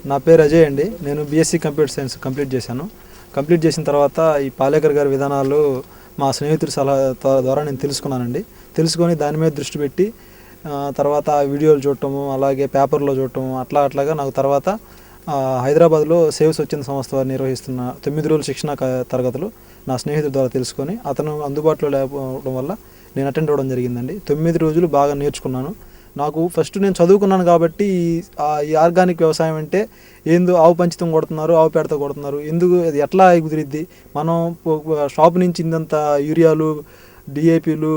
నా పేరు అజయ్ అండి. నేను బీఎస్సీ కంప్యూటర్ సైన్స్ కంప్లీట్ చేశాను. కంప్లీట్ చేసిన తర్వాత ఈ పాలేకర్ గారి విధానాలు మా స్నేహితుడి సలహా ద్వారా నేను తెలుసుకున్నానండి. తెలుసుకొని దాని మీద దృష్టి పెట్టి తర్వాత వీడియోలు చూడటము, అలాగే పేపర్లో చూడటము, అట్లాగా నాకు తర్వాత హైదరాబాద్లో సేవ్ స్వచ్ఛంద సంస్థ వారు నిర్వహిస్తున్న 9 రోజుల శిక్షణ తరగతులు నా స్నేహితుడి ద్వారా తెలుసుకొని అతను అందుబాటులో లేకపోవడం వల్ల నేను అటెండ్ అవ్వడం జరిగిందండి. 9 రోజులు బాగా నేర్చుకున్నాను. నాకు ఫస్ట్ నేను చదువుకున్నాను కాబట్టి ఈ ఆర్గానిక్ వ్యవసాయం అంటే ఏందో ఆవు పంచితం కొడుతున్నారు, ఆవు పేడతో కొడుతున్నారు, ఎందుకు అది ఎట్లా కుదిరిద్ది, మనం షాప్ నుంచి ఇంతంత యూరియాలు, డిఏపీలు,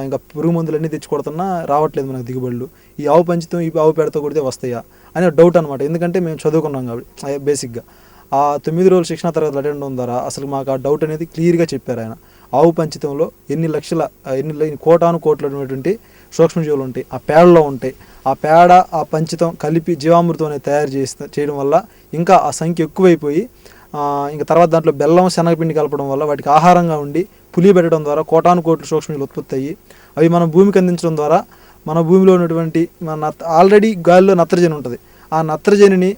ఇంకా పురుగు మందులు అన్నీ తెచ్చి కొడుతున్నా రావట్లేదు మనకు దిగుబడులు, ఈ ఆవు పంచితం ఈ ఆవు పేడతో కొడితే వస్తాయా అనే డౌట్ అనమాట. ఎందుకంటే మేము చదువుకున్నాం కాబట్టి బేసిక్గా ఆ 9 రోజుల శిక్షణ తరగతులు అటెండ్ అవ్వడం ద్వారా అసలు మాకు ఆ డౌట్ అనేది క్లియర్గా చెప్పారు ఆయన. ఆవు పంచితంలో ఎన్ని కోటాను కోట్లు అనేటువంటి సూక్ష్మజీవులు ఉంటాయి, ఆ పేడలో ఉంటాయి. ఆ పేడ ఆ పంచితం కలిపి జీవామృతం అనేది తయారు చేయడం వల్ల ఇంకా ఆ సంఖ్య ఎక్కువైపోయి ఇంకా తర్వాత దాంట్లో బెల్లం, శనగపిండి కలపడం వల్ల వాటికి ఆహారంగా ఉండి పులి పెట్టడం ద్వారా కోటాను కోట్లు సూక్ష్మజీవులు ఉత్పత్తి అయ్యి అవి మనం భూమికి అందించడం ద్వారా మన భూమిలో ఉన్నటువంటి ఆల్రెడీ గాలిలో నత్రజని ఉంటుంది, ఆ నత్రజనిని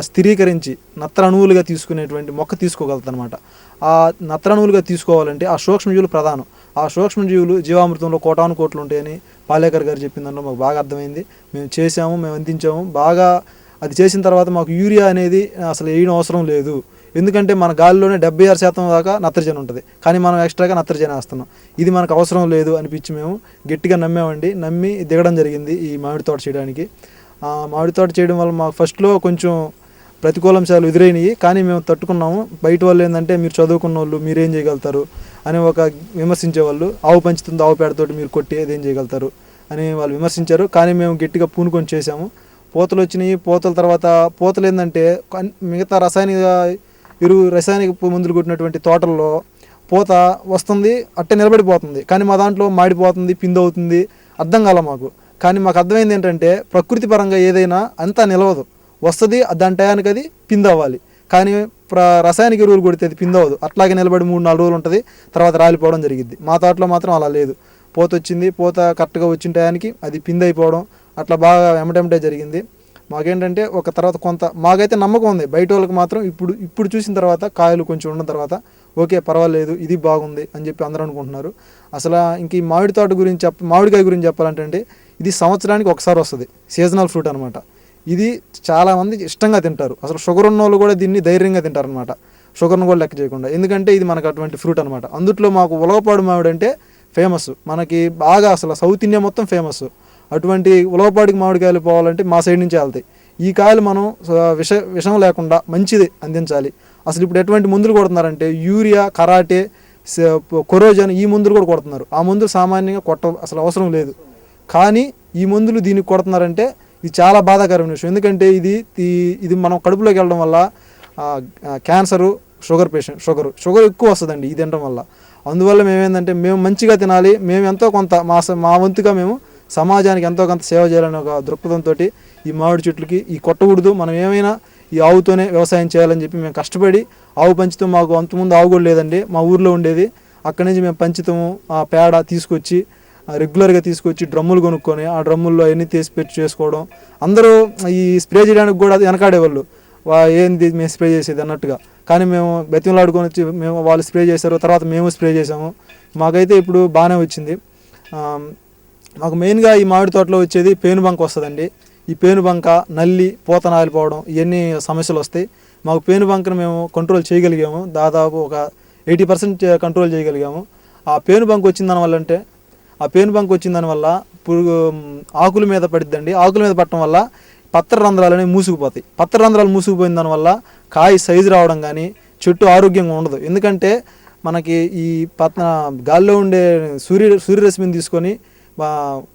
స్థిరీకరించి నత్ర అణువులుగా తీసుకునేటువంటి మొక్క తీసుకోగలుగుతుంది అనమాట. ఆ నత్ర అణువులుగా తీసుకోవాలంటే ఆ సూక్ష్మజీవులు ప్రధానం. ఆ సూక్ష్మజీవులు జీవామృతంలో కోటాను కోట్లు ఉంటాయని పాలేకర్ గారు చెప్పిన దాంట్లో మాకు బాగా అర్థమైంది. మేము చేసాము, మేము అందించాము. బాగా అది చేసిన తర్వాత మాకు యూరియా అనేది అసలు వేయడం అవసరం లేదు. ఎందుకంటే మన గాలిలోనే 76% దాకా నత్రజని ఉంటుంది, కానీ మనం ఎక్స్ట్రాగా నత్రజని వేస్తున్నాం. ఇది మనకు అవసరం లేదు అనిపించి మేము గట్టిగా నమ్మి దిగడం జరిగింది ఈ మామిడి తోట చేయడానికి. మామిడి తోట చేయడం వల్ల మాకు ఫస్ట్లో కొంచెం ప్రతికూలాంశాలు ఎదురైనవి, కానీ మేము తట్టుకున్నాము. బయట వాళ్ళు ఏంటంటే మీరు చదువుకున్న వాళ్ళు మీరేం చేయగలుగుతారు అని విమర్శించేవాళ్ళు. ఆవు పంచుతుంది, ఆవు పేడతోటి మీరు కొట్టి అదేం చేయగలుగుతారు అని వాళ్ళు విమర్శించారు. కానీ మేము గట్టిగా పూనుకొని చేసాము. పూతలు వచ్చినాయి. పూతలు ఏంటంటే మిగతా రసాయనిక మందులు కొట్టినటువంటి తోటల్లో పూత వస్తుంది, అట్టే నిలబడిపోతుంది, కానీ మా దాంట్లో మాడిపోతుంది, పిండి అవుతుంది. అర్థం కాల మాకు. కానీ మాకు అర్థమైంది ఏంటంటే ప్రకృతి పరంగా ఏదైనా అంతా నిలవదు, వస్తుంది, దాని టయానికి అది పిండి అవ్వాలి. కానీ రసాయనిక ఎరువులు కొడితే అది పిండి అవ్వదు, అట్లాగే నిలబడి 3-4 రోజులు ఉంటుంది, తర్వాత రాలిపోవడం జరిగింది. మా తోటలో మాత్రం అలా లేదు. పూత వచ్చింది, పూత కరెక్ట్గా వచ్చిన టయానికి అది పిండి అయిపోవడం అట్లా బాగా ఎమటెంటే జరిగింది. మాకేంటంటే మాకైతే నమ్మకం ఉంది. బయట వాళ్ళకి మాత్రం ఇప్పుడు చూసిన తర్వాత కాయలు కొంచెం ఉన్న తర్వాత ఓకే పర్వాలేదు, ఇది బాగుంది అని చెప్పి అందరూ అనుకుంటున్నారు. అసలు ఇంక ఈ మామిడికాయ గురించి చెప్పాలంటే ఇది సంవత్సరానికి ఒకసారి వస్తుంది, సీజనల్ ఫ్రూట్ అనమాట. ఇది చాలామంది ఇష్టంగా తింటారు. అసలు షుగర్ ఉన్న వాళ్ళు కూడా దీన్ని ధైర్యంగా తింటారనమాట, షుగర్ను కూడా లెక్క చేయకుండా. ఎందుకంటే ఇది మనకు అటువంటి ఫ్రూట్ అనమాట. అందుట్లో మాకు ఉలవపాడు మామిడి అంటే ఫేమస్, మనకి బాగా అసలు సౌత్ ఇండియా మొత్తం ఫేమస్. అటువంటి ఉలవపాడికి మామిడికాయలు పోవాలంటే మా సైడ్ నుంచే వెళ్తాయి. ఈ కాయలు మనం విషం లేకుండా మంచిది అందించాలి. అసలు ఇప్పుడు ఎటువంటి మందులు కొడుతున్నారంటే యూరియా, కరాటే, కొరోజన్, ఈ మందులు కూడా కొడుతున్నారు. ఆ మందులు సామాన్యంగా అసలు అవసరం లేదు, కానీ ఈ మందులు దీనికి కొడుతున్నారంటే ఇది చాలా బాధాకరమైన విషయం. ఎందుకంటే ఇది మనం కడుపులోకి వెళ్ళడం వల్ల క్యాన్సరు, షుగర్ ఎక్కువ వస్తుందండి ఇది తినడం వల్ల. అందువల్ల మేమేంటంటే మేము మంచిగా తినాలి, మేము ఎంతో కొంత మా వంతుగా మేము సమాజానికి ఎంతో కొంత సేవ చేయాలనే ఒక దృక్పథంతో ఈ మామిడి చెట్లకి ఈ కొట్టకూడదు, మనం ఏమైనా ఈ ఆవుతోనే వ్యవసాయం చేయాలని చెప్పి మేము కష్టపడి ఆవు పంచుతాం. మాకు అంతకుముందు ఆవు కూడా లేదండి, మా ఊర్లో ఉండేది. అక్కడి నుంచి మేము పంచుతాము, ఆ పేడ తీసుకొచ్చి రెగ్యులర్గా తీసుకొచ్చి డ్రమ్ములు కొనుక్కొని ఆ డ్రమ్ముల్లో అవన్నీ పెట్టి చేసుకోవడం. అందరూ ఈ స్ప్రే చేయడానికి కూడా వెనకాడేవాళ్ళు, ఏంది మేము స్ప్రే చేసేది అన్నట్టుగా. కానీ మేము బెత్తంలాడుకొని వచ్చి వాళ్ళు స్ప్రే చేశారు, తర్వాత మేము స్ప్రే చేసాము. మాకైతే ఇప్పుడు బాగానే వచ్చింది. మాకు మెయిన్గా ఈ మామిడి తోటలో వచ్చేది పేనుబంక వస్తుందండి. ఈ పేనుబంక, నల్లి, పూత నాలిపోవడం, ఇవన్నీ సమస్యలు వస్తాయి. మాకు పేనుబంకను మేము కంట్రోల్ చేయగలిగాము, దాదాపు ఒక 80% కంట్రోల్ చేయగలిగాము. ఆ పేనుబంక వచ్చిన దానివల్ల పురుగు ఆకుల మీద పడిద్దండి. ఆకుల మీద పడటం వల్ల పత్ర రంధ్రాలు అనేవి మూసుకుపోతాయి. పత్ర రంధ్రాలు మూసుకుపోయిన దానివల్ల కాయ సైజు రావడం కానీ చెట్టు ఆరోగ్యంగా ఉండదు. ఎందుకంటే మనకి ఈ గాల్లో ఉండే సూర్యరశ్మిని తీసుకొని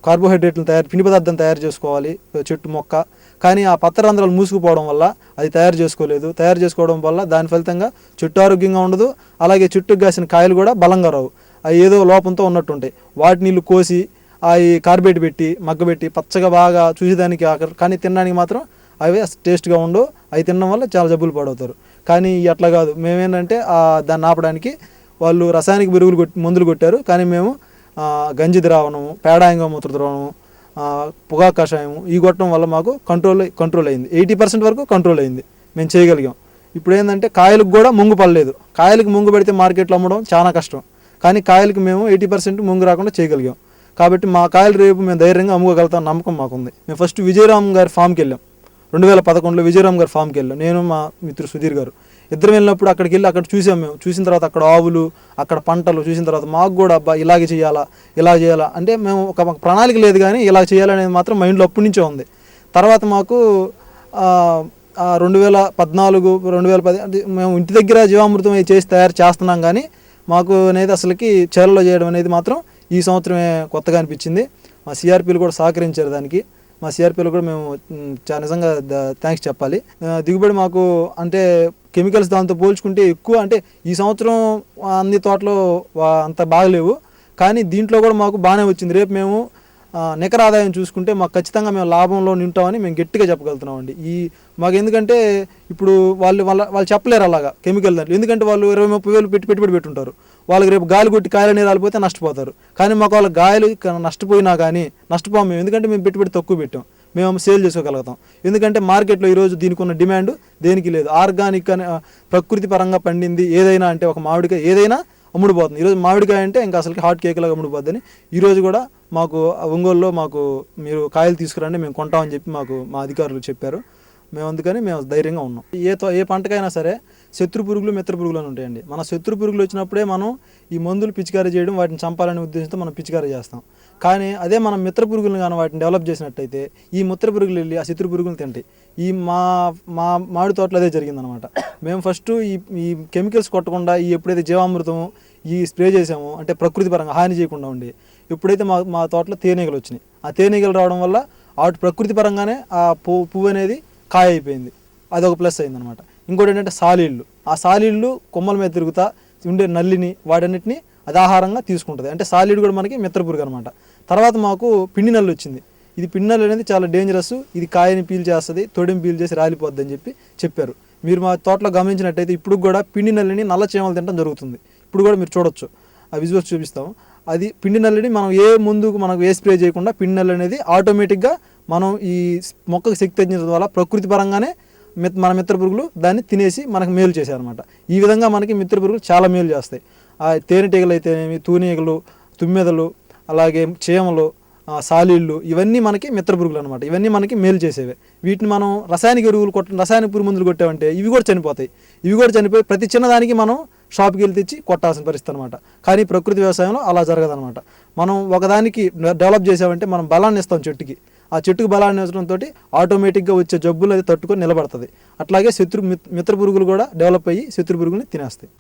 కార్బోహైడ్రేట్లను పిండి పదార్థం తయారు చేసుకోవాలి చెట్టు మొక్క, కానీ ఆ పత్ర రంధ్రాలు మూసుకుపోవడం వల్ల అది తయారు చేసుకోవడం వల్ల దాని ఫలితంగా చెట్టు ఆరోగ్యంగా ఉండదు. అలాగే చెట్టుకు కాసిన కాయలు కూడా బలంగా రావు, అవి ఏదో లోపంతో ఉన్నట్టుంటాయి. వాటి నీళ్ళు కోసి అవి కార్బేట్ పెట్టి మగ్గబెట్టి పచ్చగా బాగా చూసేదానికి కానీ తినడానికి మాత్రం అవి టేస్ట్గా ఉండవు. అవి తినడం వల్ల చాలా జబ్బులు పాడవుతారు. కానీ అట్లా కాదు, మేమేంటంటే దాన్ని ఆపడానికి వాళ్ళు రసాయనిక మందులు కొట్టారు, కానీ మేము గంజి ద్రావణము, పేడాంగమూత్ర ద్రావణము, పొగా కషాయం ఈ కొట్టడం వల్ల మాకు కంట్రోల్ అయింది. 80% వరకు కంట్రోల్ అయింది, మేము చేయగలిగాం. ఇప్పుడు ఏంటంటే కాయలకు కూడా ముంగు పడలేదు. కాయలకు ముంగు పెడితే మార్కెట్లో అమ్మడం చాలా కష్టం, కానీ కాయలకు మేము 80% ముంగు రాకుండా చేయగలిగాం. కాబట్టి మా కాయలు రేపు మేము ధైర్యంగా అమ్ముకోగలుగుతాం నమ్మకం మాకుంది. మేము ఫస్ట్ విజయరామ్ గారి ఫామ్కి వెళ్ళాం. 2011లో విజయరామ్ గారి ఫామ్కి వెళ్ళాం. నేను మా మిత్రుడు సుధీర్ గారు ఇద్దరం వెళ్ళినప్పుడు అక్కడికి వెళ్ళి అక్కడ చూసాం. మేము చూసిన తర్వాత అక్కడ ఆవులు, అక్కడ పంటలు చూసిన తర్వాత మాకు కూడా అబ్బా ఇలాగే చేయాలా, ఇలా చేయాలా అంటే మేము ఒక ప్రణాళిక లేదు, కానీ ఇలా చేయాలనేది మాత్రం మైండ్లో అప్పటి నుంచే ఉంది. తర్వాత మాకు 2014, 2010 అంటే మేము ఇంటి దగ్గర జీవామృతం చేసి తయారు చేస్తున్నాం, కానీ మాకు అనేది అసలుకి చేలలో చేయడం అనేది మాత్రం ఈ సంవత్సరమే కొత్తగా అనిపించింది. మా సిఆర్పీలు కూడా సహకరించారు దానికి. మా సిఆర్పీలు కూడా మేము చాలా నిజంగా థ్యాంక్స్ చెప్పాలి. దిగుబడి మాకు అంటే కెమికల్స్ దాంతో పోల్చుకుంటే ఎక్కువ, అంటే ఈ సంవత్సరం అన్ని తోటలో అంత బాగలేవు, కానీ దీంట్లో కూడా మాకు బాగానే వచ్చింది. రేపు మేము నికర ఆదాయం చూసుకుంటే మాకు ఖచ్చితంగా మేము లాభంలో నింటామని మేము గట్టిగా చెప్పగలుగుతున్నామండి. మాకు ఎందుకంటే ఇప్పుడు వాళ్ళు చెప్పలేరు అలాగా కెమికల్ దాంట్లో, ఎందుకంటే వాళ్ళు 20-30 వేలు పెట్టుబడి పెట్టుంటారు. వాళ్ళకి రేపు గాలి కొట్టి కాయలు అనేది రాలిపోతే నష్టపోతారు. కానీ మాకు వాళ్ళ గాయలు నష్టపోయినా కానీ నష్టపోము మేము, ఎందుకంటే మేము పెట్టుబడి తక్కువ పెట్టాం, మేము సేల్ చేసుకోగలుగుతాం. ఎందుకంటే మార్కెట్లో ఈరోజు దీనికి ఉన్న డిమాండ్ దేనికి లేదు. ఆర్గానిక్ అని ప్రకృతి పరంగా పండింది ఏదైనా అంటే ఒక మామిడికాయ ఏదైనా అమ్ముడుపోతుంది. ఈరోజు మామిడికాయ అంటే ఇంకా అసలు హాట్ కేక్ లాగా అమ్ముడుపోద్దని ఈరోజు కూడా మాకు ఒంగోలులో మాకు మీరు కాయలు తీసుకురండి మేము కొంటామని చెప్పి మాకు మా అధికారులు చెప్పారు. అందుకని మేము ధైర్యంగా ఉన్నాం. ఏ పంటకైనా సరే శత్రు పురుగులు మిత్ర పురుగులు అని ఉంటాయండి. మన శత్రు పురుగులు వచ్చినప్పుడే మనం ఈ మందులు పిచికారీ చేయడం, వాటిని చంపాలనే ఉద్దేశంతో మనం పిచికారీ చేస్తాం. కానీ అదే మనం మిత్ర పురుగులను కానీ వాటిని డెవలప్ చేసినట్టయితే ఈ మిత్ర పురుగులు వెళ్ళి ఆ శత్రు పురుగులను తింటాయి. మా మామిడి తోటలో అదే జరిగిందనమాట. మేము ఫస్ట్ ఈ కెమికల్స్ కొట్టకుండా ఎప్పుడైతే జీవామృతం స్ప్రే చేసామో అంటే ప్రకృతి పరంగా హాని చేయకుండా ఉండి, ఎప్పుడైతే మా తోటలో తేనీగలు వచ్చినాయి, ఆ తేనీగలు రావడం వల్ల ప్రకృతి పరంగానే ఆ పువ్వు అనేది కాయ అయిపోయింది. అదొక ప్లస్ అయిందనమాట. ఇంకోటి ఏంటంటే సాలీళ్ళు, ఆ సాలీళ్ళు కొమ్మల మీద తిరుగుతా ఉండే నల్లిని వాటన్నిటిని అది ఆహారంగా తీసుకుంటుంది. అంటే సాలీడు కూడా మనకి మిత్రపురుగు అనమాట. తర్వాత మాకు పిండి నల్లి వచ్చింది. ఇది పిండి నల్లి అనేది చాలా డేంజరస్, ఇది కాయని పీల్ చేస్తుంది, తొడిని పీల్ చేసి రాలిపోద్ది అని చెప్పారు. మీరు మా తోటలో గమనించినట్టయితే ఇప్పుడు కూడా పిండి నల్లిని నల్ల చీమలు తినడం జరుగుతుంది. ఇప్పుడు కూడా మీరు చూడొచ్చు, ఆ విజువల్స్ చూపిస్తాము. అది పిండి నల్లిని మనం మనకు ఏ స్ప్రే చేయకుండా పిండి నల్లి అనేది ఆటోమేటిక్గా మనం ఈ మొక్కకు శక్తి తెచ్చినందు వల్ల ప్రకృతి పరంగానే మన మిత్ర పురుగులు దాన్ని తినేసి మనకు మేలు చేశాయి అనమాట. ఈ విధంగా మనకి మిత్ర పురుగులు చాలా మేలు చేస్తాయి. ఆ తేనెటీగలు అయితేనేమి, తూనీగలు, తుమ్మెదలు, అలాగే చీమలు, సాలీళ్ళు, ఇవన్నీ మనకి మిత్ర పురుగులు అనమాట. ఇవన్నీ మనకి మేలు చేసేవే. వీటిని మనం రసాయనిక పురుగు మందులు కొట్టామంటే ఇవి కూడా చనిపోతాయి. ఇవి కూడా చనిపోయి ప్రతి చిన్నదానికి మనం షాప్కి వెళ్ళి తెచ్చి కొట్టాల్సిన పరిస్థితి అనమాట. కానీ ప్రకృతి వ్యవసాయంలో అలా జరగదనమాట. మనం ఒకదానికి డెవలప్ చేసామంటే మనం బలాన్ని ఇస్తాం చెట్టుకి, ఆ చెట్టుకు బలాన్ని ఇవ్వడంతో ఆటోమేటిక్గా వచ్చే జబ్బులు అది తట్టుకొని నిలబడుతుంది. అట్లాగే మిత్ర పురుగులు కూడా డెవలప్ అయ్యి శత్రు పురుగుని తినేస్తాయి.